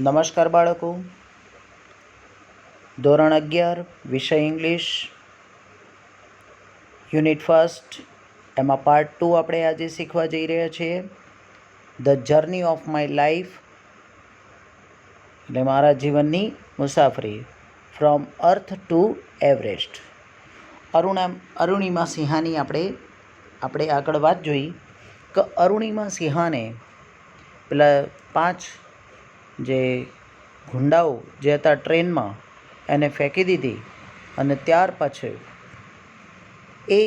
નમસ્કાર બાળકો. ધોરણ 11 વિષય ઇંગ્લિશ યુનિટ ફર્સ્ટ એમાં પાર્ટ 2 આપણે આજે શીખવા જઈ રહ્યા છીએ. The journey of my life એટલે મારા જીવનની મુસાફરી from earth to Everest. Arunima સિંહાની આપણે આગળ વાત જોઈ કે અરુણિમા સિંહાને પેલા 5 જે ગુંડાઓ જે હતા ટ્રેનમાં એને ફેંકી દીધી અને ત્યાર પછી એ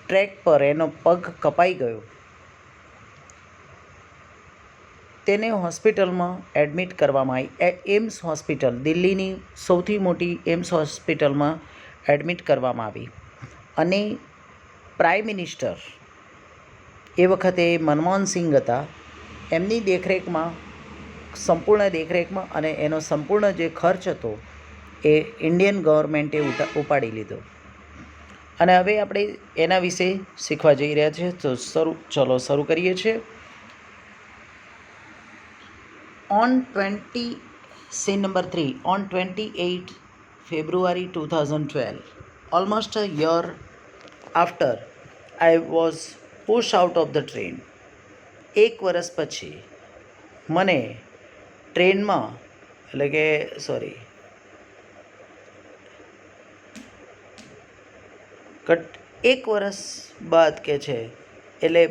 ટ્રેક પર એનો પગ કપાઈ ગયો. તેને હોસ્પિટલમાં એડમિટ કરવામાં આવી. એમ્સ હોસ્પિટલ, દિલ્હીની સૌથી મોટી એમ્સ હોસ્પિટલમાં એડમિટ કરવામાં આવી અને પ્રાઇમ મિનિસ્ટર એ વખતે મનમોહન સિંઘ હતા. એમની સંપૂર્ણ દેખરેખમાં અને એનો સંપૂર્ણ જે ખર્ચ હતો એ ઇન્ડિયન ગવર્મેન્ટે ઉપાડી લીધો. અને હવે આપણે એના વિશે શીખવા જઈ રહ્યા છીએ. તો શરૂ કરીએ છીએ. Scene number 3. On 28 February 2012, almost a year after I was pushed out of the train. એક વર્ષ પછી મને ટ્રેનમાં એક વર્ષ બાદ કે છે એટલે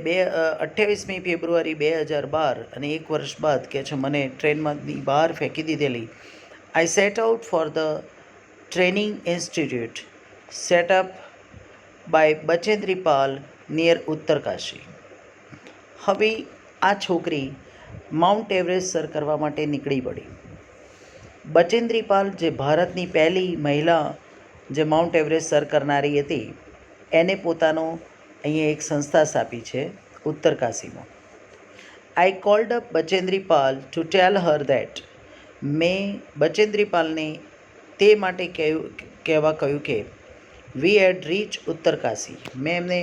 28મી ફેબ્રુઆરી 2012 અને એક વર્ષ બાદ કે છે મને ટ્રેનમાંથી બહાર ફેંકી દીધેલી. I set out for the training institute set up by Bachendri Pal near Uttarkashi. હવે આ છોકરી માઉન્ટ એવરેસ્ટ સર કરવા માટે નીકળી પડી. બચેન્દ્રી પાલ જે ભારતની પહેલી મહિલા જે માઉન્ટ એવરેસ્ટ સર કરનારી હતી એને પોતાનો અહીંયા એક સંસ્થા સ્થાપી છે ઉત્તરકાશીમાં. I called up Bachendri Pal to tell her that. મેં બચેન્દ્રી પાલને તે માટે કહેવા કહ્યું કે વી હેડ રીચ ઉત્તરકાશી. મેં એમને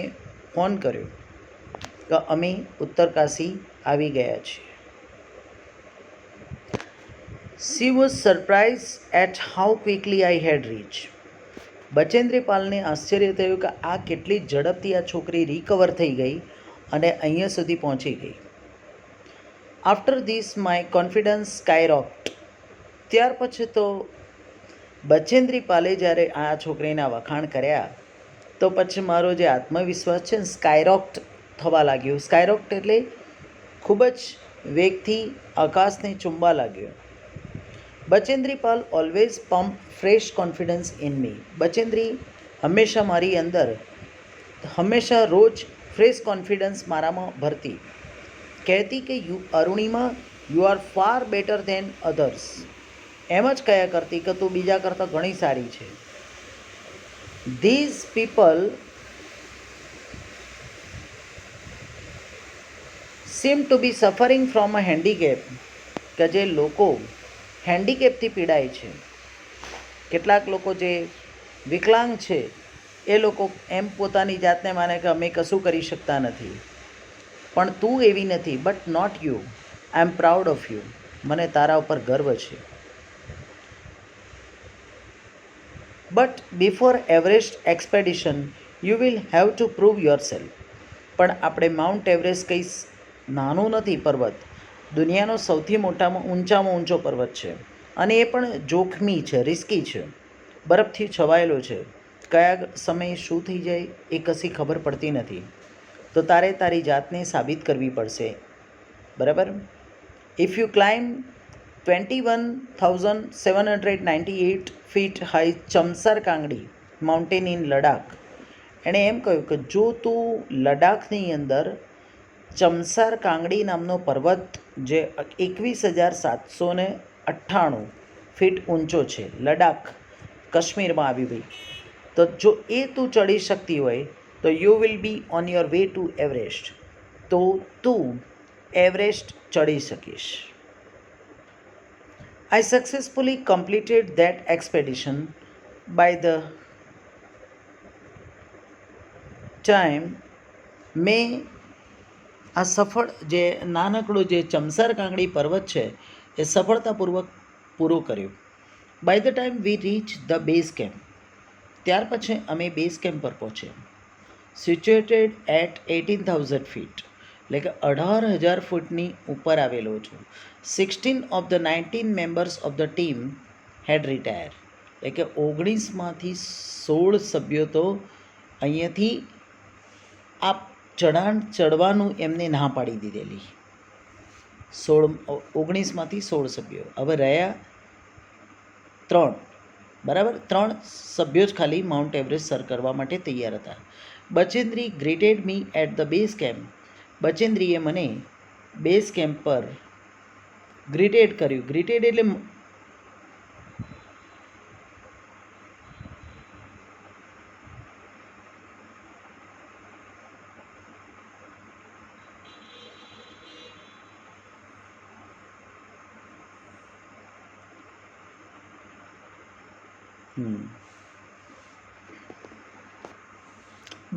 ફોન કર્યો કે અમે ઉત્તરકાશી આવી ગયા છીએ. She was surprise at how quickly I had reach. Bachendri પાલને આશ્ચર્ય થયું કે આ કેટલી ઝડપથી આ છોકરી રિકવર થઈ ગઈ અને અહીંયા સુધી પહોંચી ગઈ. After this my confidence skyrocketed. ત્યાર પછી તો બચેન્દ્રી પાલે જ્યારે આ છોકરીના વખાણ કર્યા તો પછી મારો જે આત્મવિશ્વાસ છે ને સ્કાયરોક્ટ થવા લાગ્યો. સ્કાયરોક્ટ એટલે ખૂબ જ વેગથી આકાશને ચૂંબવા લાગ્યો. Bachendri Pal always pump fresh confidence in me. Bachendri હંમેશા મારી અંદર રોજ ફ્રેશ કોન્ફિડન્સ મારામાં ભરતી. કહેતી કે Arunima you are far better than others. એમ જ કહ્યા કરતી કે તું બીજા કરતાં ઘણી સારી છે. These people seem to be suffering from a handicap. કે જે લોકો હેન્ડીકેપથી પીડાય છે, કેટલાક લોકો જે વિકલાંગ છે એ લોકો એમ પોતાની જાતને માને કે અમે કશું કરી શકતા નથી. પણ તું એવી નથી. But not you. I am proud of you. મને તારા ઉપર ગર્વ છે. But before Everest expedition you will have to prove yourself. પણ આપણે માઉન્ટ એવરેસ્ટ કંઈ નાનું નથી પર્વત. દુનિયાનો સૌથી ઊંચામાં ઊંચો પર્વત છે અને એ પણ જોખમી છે, રિસ્કી છે, બરફથી છવાયેલો છે. કયા સમયે શું થઈ જાય એ કશી ખબર પડતી નથી. તો તારી જાતને સાબિત કરવી પડશે. બરાબર. If you climb 21,798 feet high Chamser Kangri mountain in Ladakh. એણે એમ કહ્યું કે જો તું લડાખની અંદર ચમસાર કાંગડી નામનો પર્વત જે 21,798 ફીટ ઊંચો છે, લડાખ કાશ્મીરમાં આવી ભાઈ, તો જો એ તું ચડી શકતી હોય તો you will be on your way to Everest. તો તું એવરેસ્ટ ચડી શકીશ. I successfully completed that expedition by the time મેં આ સફળ જે નાનકડો જે ચમસાર કાંગડી પર્વત છે એ સફળતાપૂર્વક પૂરો કર્યો. By the time we reach the base camp, ત્યાર પછી અમે બેઝ કેમ્પ પર પહોંચ્યા. સિચ્યુએટેડ એટ 18,000 ફીટ, એટલે કે 18,000 ફૂટની ઉપર આવેલો છું. 16 of the 19 members of the team had retire, એટલે કે 19માંથી 16 સભ્યો તો અહીંયાથી આ ચડવાનું એમને ના પાડી દીધેલી. 19માંથી 16 સભ્યો, હવે રહ્યા 3, બરાબર. 3 સભ્યો જ ખાલી માઉન્ટ એવરેસ્ટ સર કરવા માટે તૈયાર હતા. Bachendri greeted me at the base camp, બચેન્દ્રીએ મને બેઝ કેમ્પ પર ગ્રેટેડ કર્યું. ગ્રેટેડ એટલે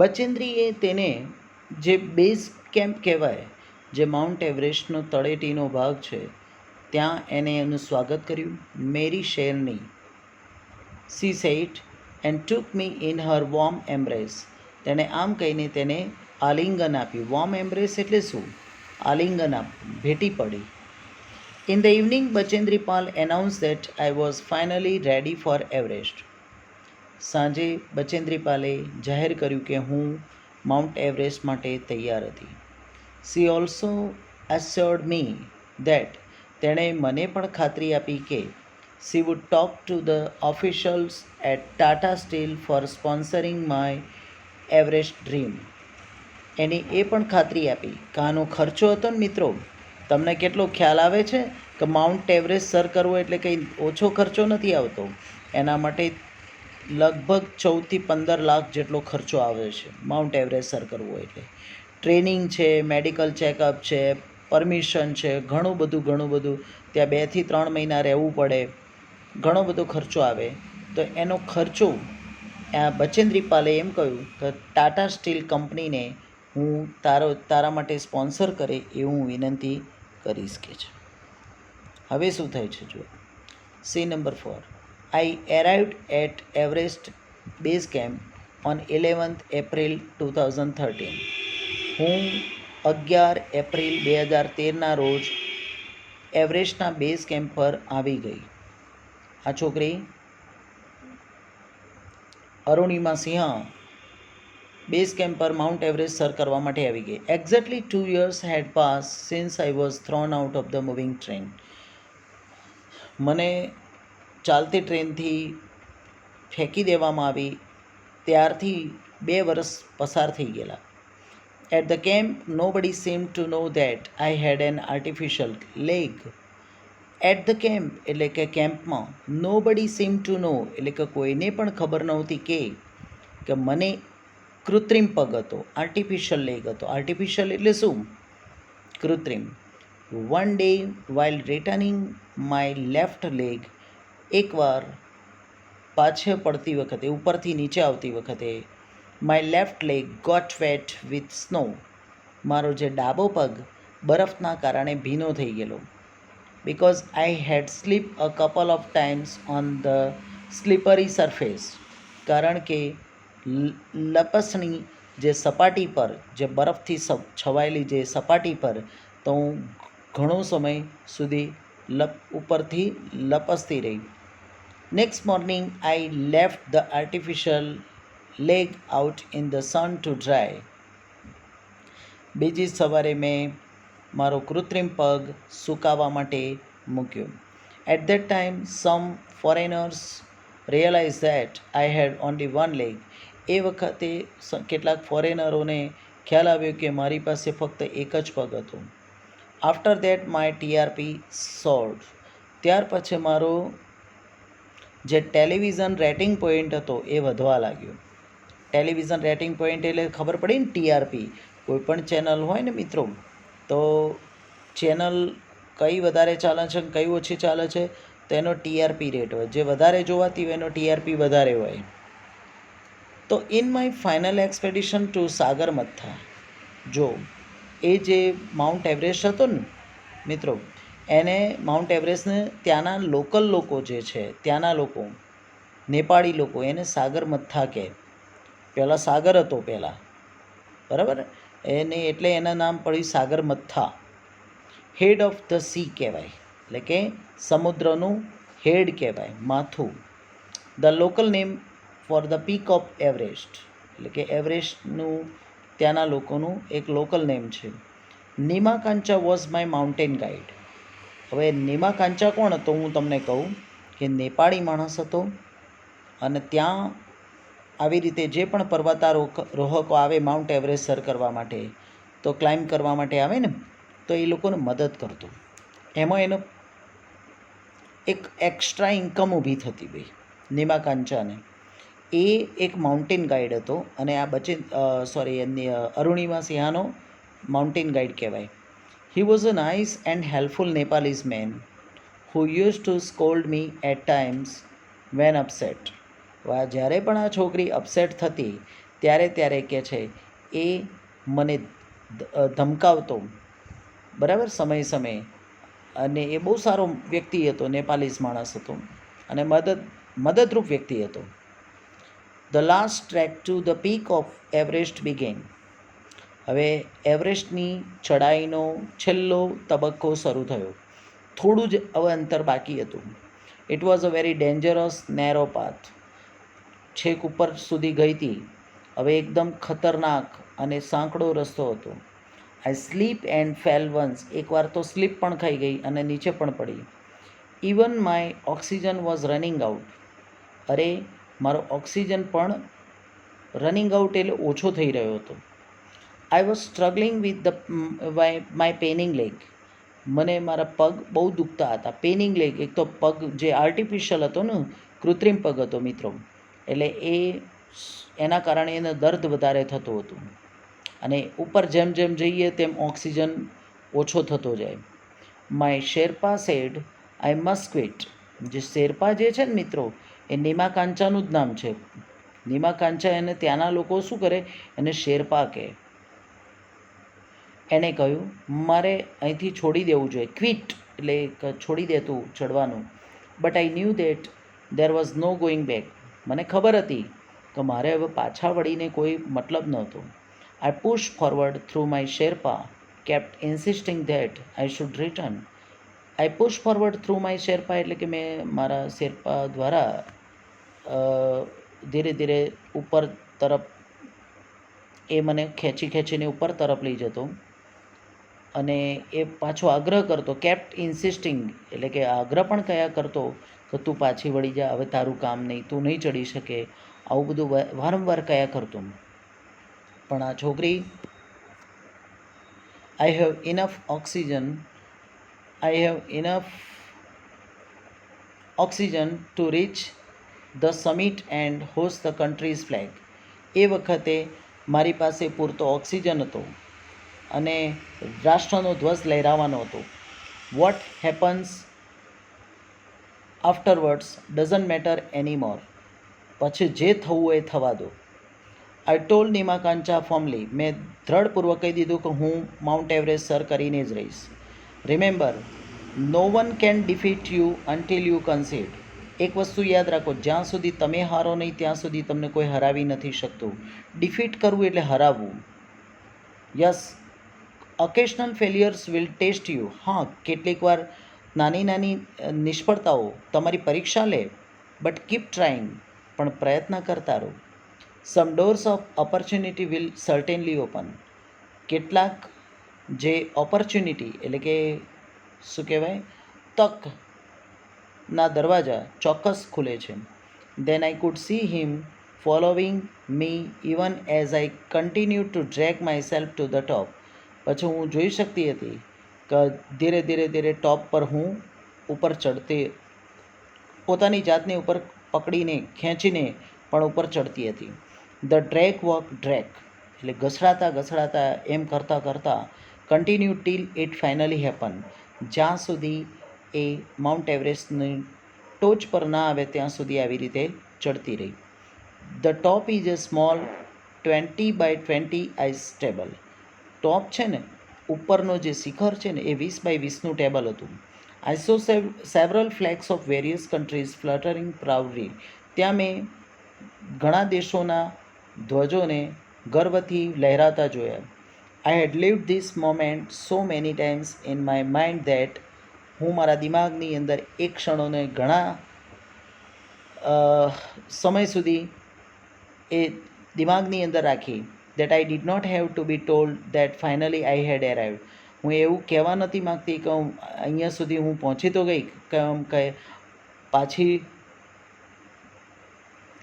બચેન્દ્રીએ તેને જે બેઝ કેમ્પ કહેવાય, જે માઉન્ટ એવરેસ્ટનો તળેટીનો ભાગ છે, ત્યાં એને એનું સ્વાગત કર્યું. મેરી શેરની she said and took me in her warm embrace, તેણે આમ કહીને તેને આલિંગન આપ્યું. વોર્મ એમ્બ્રેસ એટલે શું? આલિંગન આપ્યું, ભેટી પડી. In the evening Bachendri Pal announce that I was finally ready for Everest, સાંજે બચેન્દ્રી પાલે જાહેર કર્યું કે હું માઉન્ટ એવરેસ્ટ માટે તૈયાર હતી. She also assured me that, તેણે મને પણ ખાતરી આપી કે she would talk to the officials at Tata steel for sponsoring my Everest dream. એની એ પણ ખાતરી આપી કે આનો ખર્ચો હતો ને મિત્રો, તમને કેટલો ખ્યાલ આવે છે કે માઉન્ટ એવરેસ્ટ સર કરવો એટલે કંઈ ઓછો ખર્ચો નથી આવતો. એના માટે લગભગ 14 થી 15 લાખ જેટલો ખર્ચો આવે છે માઉન્ટ એવરેસ્ટ સર કરવું એટલે. ટ્રેનિંગ છે, મેડિકલ ચેકઅપ છે, પરમિશન છે, ઘણું બધું. ત્યાં 2 થી 3 મહિના રહેવું પડે, ઘણો બધો ખર્ચો આવે. તો એનો ખર્ચો આ બચેન્દ્રી પાલે એમ કહ્યું કે ટાટા સ્ટીલ કંપનીને હું તારા માટે સ્પોન્સર કરે એવું હું વિનંતી કરીશ કે છે. હવે શું થાય છે જુઓ. C number 4. I arrived at Everest Base Camp on 11th April 2013. હું 11 એપ્રિલ 2013ના રોજ એવરેસ્ટના બેઝ કેમ્પ પર આવી ગઈ. આ છોકરી અરુણિમા સિંહ બેઝ કેમ્પ પર માઉન્ટ એવરેસ્ટ સર કરવા માટે આવી ગઈ. Exactly 2 years had passed since I was thrown out of the moving train. મને ચાલતી ટ્રેનથી ફેંકી દેવામાં આવી ત્યારથી 2 વર્ષ પસાર થઈ ગયેલા. At the camp nobody seem to know that I had an artificial leg. At the camp એટલે કે કેમ્પમાં, નોબડી સીમ ટુ નો એટલે કે કોઈને પણ ખબર નહોતી કે મને કૃત્રિમ પગ હતો, આર્ટિફિશિયલ લેગ હતો. આર્ટિફિશિયલ એટલે શું? કૃત્રિમ. One day while returning my left leg, એકવાર પાછળ પડતી વખતે, ઉપરથી નીચે આવતી વખતે, my left leg got wet with snow, મારો જે ડાબો પગ બરફના કારણે ભીનો થઈ ગયેલો. Because I had slip a couple of times on the slippery surface, કારણ કે લપસણી જે સપાટી પર, જે બરફથી છવાયેલી જે સપાટી પર તો હું ઘણો સમય સુધી ઉપરથી લપસતી રહી. Next morning I left the artificial leg out in the sun to dry. બીજી સવારે મેં મારો કૃત્રિમ પગ સુકાવા માટે મૂક્યો. At that time some foreigners realise that I had only one leg. એ વખતે કેટલાક ફોરેનરોને ખ્યાલ આવ્યો કે મારી પાસે ફક્ત એક જ પગ હતો. After that my TRP સોર્ડ. ત્યાર પછી મારો જે ટેલિવિઝન રેટિંગ પોઈન્ટ હતો એ વધવા લાગ્યો. ટેલિવિઝન રેટિંગ પોઈન્ટ એટલે ખબર પડી ને, ટીઆરપી. કોઈ પણ ચેનલ હોય ને મિત્રો, તો ચેનલ કઈ વધારે ચાલે છે કઈ ઓછી ચાલે છે તો એનો ટીઆરપી રેટ હોય. જે વધારે જોવાતી હોય એનો ટીઆરપી વધારે હોય. તો in my final expedition two સાગરમથા, જો એ જે માઉન્ટ એવરેસ્ટ હતો ને મિત્રો, એને માઉન્ટ એવરેસ્ટને ત્યાંના લોકલ લોકો જે છે, ત્યાંના લોકો નેપાળી લોકો એને સાગરમથા કહે. પહેલાં સાગર હતો પહેલાં, બરાબર, એને એટલે એના નામ પડ્યું સાગરમથા. હેડ ઓફ ધ સી કહેવાય, એટલે કે સમુદ્રનું હેડ કહેવાય, માથું. The local name for the peak of Everest, એટલે કે એવરેસ્ટનું ત્યાંના લોકોનું એક લોકલ નેમ છે. નીમાકાંચા વોઝ માય માઉન્ટેન ગાઈડ. હવે નીમાકાંચા કોણ હતો હું તમને કહું કે નેપાળી માણસ હતો, અને ત્યાં આવી રીતે જે પણ પર્વતારોહકો આવે માઉન્ટ એવરેસ્ટ સર કરવા માટે, તો ક્લાઇમ્બ કરવા માટે આવે ને, તો એ લોકોને મદદ કરતો. એમાં એનો એક એક્સ્ટ્રા ઇન્કમ ઊભી થતી ભાઈ નીમાકાંચાને. એ એક માઉન્ટેન ગાઈડ હતો, અને આ અરુણિમા સિંહાનો માઉન્ટેન ગાઈડ કહેવાય. He was a nice and helpful Nepalese man who use to scold me at times when upset. જ્યારે પણ આ છોકરી અપસેટ થતી ત્યારે કહે છે એ મને ધમકાવતો, બરાબર, સમયે. અને એ બહુ સારો વ્યક્તિ હતો, નેપાલીઝ માણસ હતો, અને મદદરૂપ વ્યક્તિ હતો. The last track to the peak of Everest began. હવે એવરેસ્ટની ચઢાઈનો છેલ્લો તબક્કો શરૂ થયો. થોડું જ હવે અંતર બાકી હતું. It was a very dangerous narrow path. છેક ઉપર સુધી ગઈ હતી. હવે એકદમ ખતરનાક અને સાંકડો રસ્તો હતો. આઈ સ્લીપ એન્ડ ફેલ વન્સ. એકવાર તો સ્લીપ પણ ખાઈ ગઈ અને નીચે પણ પડી. Even my oxygen was running out. અરે, મારો ઓક્સિજન પણ રનિંગ આઉટ એટલે ઓછો થઈ રહ્યો હતો. I was struggling with the my paining leg. મને મારા પગ બહુ દુખતા હતા. પેનિંગ લેગ, એક તો પગ જે આર્ટિફિશિયલ હતો ને, કૃત્રિમ પગ હતો મિત્રો, એટલે એના કારણે એને દર્દ વધારે થતું હતું. અને ઉપર જેમ જેમ જઈએ તેમ ઓક્સિજન ઓછો થતો જાય. My Sherpa said I must quit. જે શેરપા જે છે ને મિત્રો, એ નીમાકાંચાનું જ નામ છે. નીમાકાંચા એને ત્યાંના લોકો શું કરે, એને શેરપા કહે. એણે કહ્યું મારે અહીંથી છોડી દેવું જોઈએ. ક્વિટ એટલે છોડી દેતું ચડવાનું. But I knew that there was no going back. મને ખબર હતી કે મારે હવે પાછા વળીને કોઈ મતલબ નહોતો. I push forward through my Sherpa kept insisting that I should return. I push forward through my Sherpa એટલે કે મેં મારા શેરપા દ્વારા ધીરે ધીરે ઉપર તરફ એ મને ખેંચીને ઉપર તરફ લઈ જતો, અને એ પાછો આગ્રહ કરતો. કેપ્ટ ઇન્સિસ્ટિંગ એટલે કે આગ્રહ પણ કયા કરતો કે તું પાછી વળી જા, હવે તારું કામ નહીં, તું નહીં ચડી શકે, આવું બધું વારંવાર કયા કરતો. પણ આ છોકરી I have enough oxygen to reach the summit and hoist the country's flag. એ વખતે મારી પાસે પૂરતો ઓક્સિજન હતો અને રાષ્ટ્રનો ધ્વજ લહેરાવાનો હતો. What happens afterwards doesn't matter any more. પછી જે થવું એ થવા દો. આઈ ટોલ્ડ નીમાકાંચા ફર્મલી. મેં દ્રઢપૂર્વક કહી દીધું કે હું માઉન્ટ એવરેસ્ટ સર કરીને જ રહીશ. Remember, no one can defeat you until you concede. એક વસ્તુ યાદ રાખો, જ્યાં સુધી તમે હારો નહીં ત્યાં સુધી તમને કોઈ હરાવી નથી શકતું. ડિફીટ કરવું એટલે હરાવવું. Yes, occasional failures will test you. હા, કેટલીક વાર નાની નિષ્ફળતાઓ તમારી પરીક્ષા લે, બટ કીપ ટ્રાઇંગ. પણ પ્રયત્ન કરતા રહો. Some doors of opportunity will certainly open. કેટલાક જે ઓપોર્ચ્યુનિટી એટલે કે શું કહેવાય, તકના દરવાજા ચોક્કસ ખુલે છે. Then I could see him following me even as I continue to drag myself to the top. પછી હું જોઈ શકતી હતી કે ધીરે ટોપ પર હું ઉપર ચડતી, પોતાની જાતને ઉપર પકડીને ખેંચીને પણ ઉપર ચડતી હતી. ધ ડ્રેગ વોક ડ્રેગ એટલે ઘસડાતા એમ કરતાં continue till it finally happen. જ્યાં સુધી એ માઉન્ટ એવરેસ્ટની ટોચ પર ના આવે ત્યાં સુધી આવી રીતે ચડતી રહી. The top is a small 20 by 20 ice table. Top છે ને ઉપરનો જે શિખર છે ને એ 20x20નું ટેબલ હતું. I saw several flags of various countries fluttering proudly. ત્યાં મેં ઘણા દેશોના ધ્વજોને ગર્વથી લહેરાતા જોયા. I had lived this moment so many times in my mind that, હું મારા દિમાગની અંદર એ ક્ષણોને ઘણા સમય સુધી એ દિમાગની અંદર રાખી. That I did not have to be told that finally I had arrived. હું એવું કહેવા નથી માગતી કે અહીંયા સુધી હું પહોંચી તો ગઈ, કે પાછી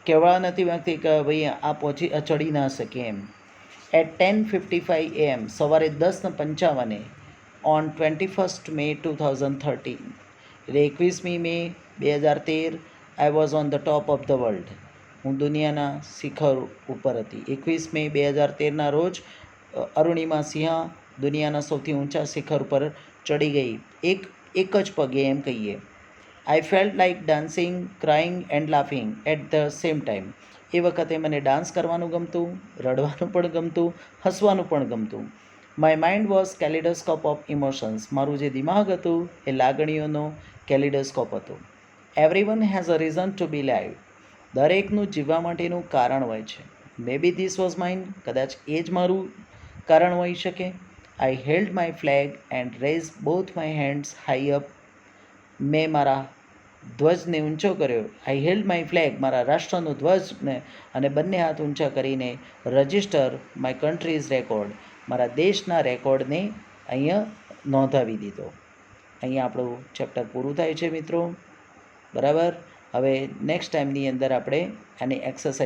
કહેવા નથી માગતી કે ભાઈ આ ચડી ના શકે એમ. એટ 10:55 AM, સવારે 10:55 ઓન 21 May 2013, એટલે 21મી મે 2013, I was on the top of the world. હું દુનિયાના શિખર ઉપર હતી. 21 મે 2013ના રોજ અરુણિમા સિંહા દુનિયાના સૌથી ઊંચા શિખર પર ચડી ગઈ, એક જ પગે એમ કહીએ. I felt like dancing, crying and laughing at the same time. એ વખતે મને ડાન્સ કરવાનું ગમતું, રડવાનું પણ ગમતું, હસવાનું પણ ગમતું. My mind was kaleidoscope of emotions. મારું જે દિમાગ હતું એ લાગણીઓનો કેલિડોસ્કોપ હતું. Everyone has a reason to be live. દરેકનું જીવવા માટેનું કારણ હોય છે. Maybe this was mine. કદાચ એ જ મારું કારણ હોઈ શકે. I held my flag and raise both my hands high up. મેં મારા ધ્વજને ઊંચો કર્યો. આઈ હેલ્ડ માય ફ્લેગ, મારા રાષ્ટ્રનો ધ્વજને, અને બંને હાથ ઊંચા કરીને રજિસ્ટર માય કન્ટ્રીઝ રેકોર્ડ, મારા દેશના રેકોર્ડને અહીંયા નોંધાવી દીધો. અહીંયા આપણું ચેપ્ટર પૂરું થાય છે મિત્રો. બરાબર. હવે નેક્સ્ટ ટાઈમની અંદર આપણે આની એક્સરસાઇઝ